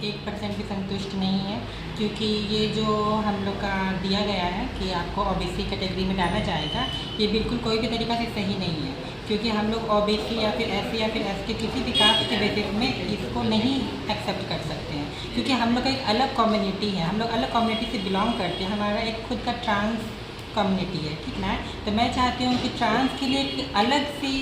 1% भी संतुष्ट नहीं है, क्योंकि ये जो हम लोग का दिया गया है कि आपको ओबीसी कैटेगरी में डाला जाएगा, ये बिल्कुल कोई भी तरीक़ा से सही नहीं है। क्योंकि हम लोग ओबीसी या फिर एससी या फिर एसटी किसी भी कास्ट के बेसिस में इसको नहीं एक्सेप्ट कर सकते हैं, क्योंकि हम लोग का एक अलग कम्युनिटी है, हम लोग अलग कम्युनिटी से बिलोंग करते हैं। हमारा एक खुद का ट्रांस कम्युनिटी है, ठीक ना। तो मैं चाहती हूँ कि ट्रांस के लिए एक अलग सी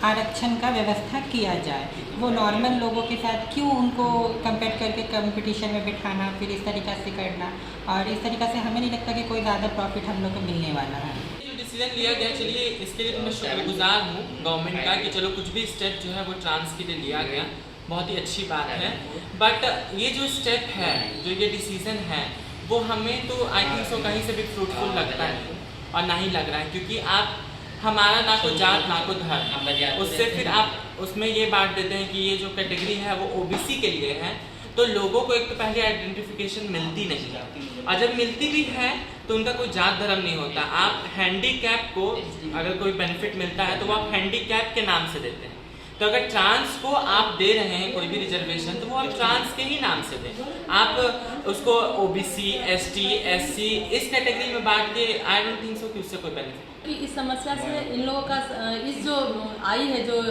आरक्षण का व्यवस्था किया जाए। वो नॉर्मल लोगों के साथ क्यों उनको कंपेयर करके कंपटीशन में बिठाना, फिर इस तरीक़ा से करना, और इस तरीक़ा से हमें नहीं लगता कि कोई ज़्यादा प्रॉफिट हम लोग को मिलने वाला है। जो डिसीजन लिया गया, चलिए इसके लिए तो मैं शुक्रगुजार हूँ गवर्नमेंट का कि चलो कुछ भी स्टेप जो है वो ट्रांस के लिए लिया गया, बहुत ही अच्छी बात है। बट ये जो स्टेप है, जो ये डिसीज़न है, वो हमें तो आई थिंक सो कहीं से भी फ्रूटफुल लगता है और ना ही लग रहा है, क्योंकि आप हमारा ना को जात ना को धर्म, उससे फिर आप उसमें ये बांट देते हैं कि ये जो कैटेगरी है वो ओबीसी के लिए है। तो लोगों को एक तो पहले आइडेंटिफिकेशन मिलती नहीं, और जब मिलती भी है तो उनका कोई जात धर्म नहीं होता। आप हैंडीकैप को अगर कोई बेनिफिट मिलता है तो वो आप हैंडीकैप के नाम से देते हैं। तो अगर ट्रांस को आप दे रहे हैं कोई भी रिजर्वेशन, तो वो आप ट्रांस के ही नाम से दें। आप उसको ओबीसी, एसटी, एससी इस कैटेगरी में बांट के आई डोंट थिंक सो कि उससे कोई बेनिफिट। इस समस्या से इन लोगों का इस जो आई है जो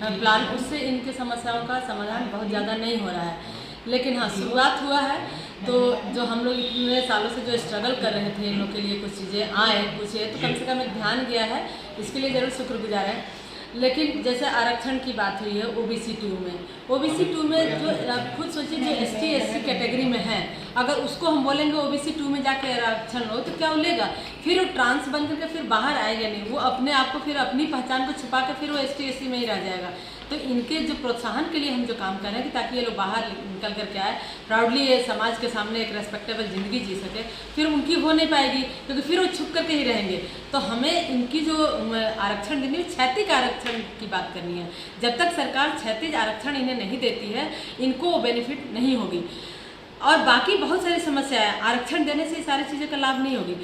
प्लान, उससे इनके समस्याओं का समाधान बहुत ज़्यादा नहीं हो रहा है। लेकिन हाँ, शुरुआत हुआ है। तो जो हम लोग इतने सालों से जो स्ट्रगल कर रहे थे इन लोग के लिए कुछ चीज़ें आए, कुछ है तो कम से कम एक ध्यान गया है, इसके लिए ज़रूर शुक्रगुजार है। लेकिन जैसे आरक्षण की बात हुई है ओबीसी 2 में, ओबीसी 2 में जो खुद सोचिए जो एसटी एससी कैटेगरी में है, अगर उसको हम बोलेंगे ओबीसी 2 में जाके आरक्षण लो तो क्या वो लेगा? फिर वो ट्रांस बन करके फिर बाहर आएगा नहीं, वो अपने आप को फिर अपनी पहचान को छुपा के फिर वो एसटी एससी में ही रह जाएगा। तो इनके जो प्रोत्साहन के लिए हम जो काम कर रहे हैं कि ताकि ये लोग बाहर निकल करके आए, प्राउडली ये समाज के सामने एक रेस्पेक्टेबल ज़िंदगी जी सके, फिर उनकी हो नहीं पाएगी क्योंकि फिर वो छुप करके ही रहेंगे। तो हमें इनकी जो आरक्षण देनी है, क्षैतिज आरक्षण की बात करनी है। जब तक सरकार क्षैतिज आरक्षण इन्हें नहीं देती है, इनको वो बेनिफिट नहीं होगी। और बाकी बहुत सारी समस्या है, आरक्षण देने से सारी चीज़ों का लाभ नहीं होगी।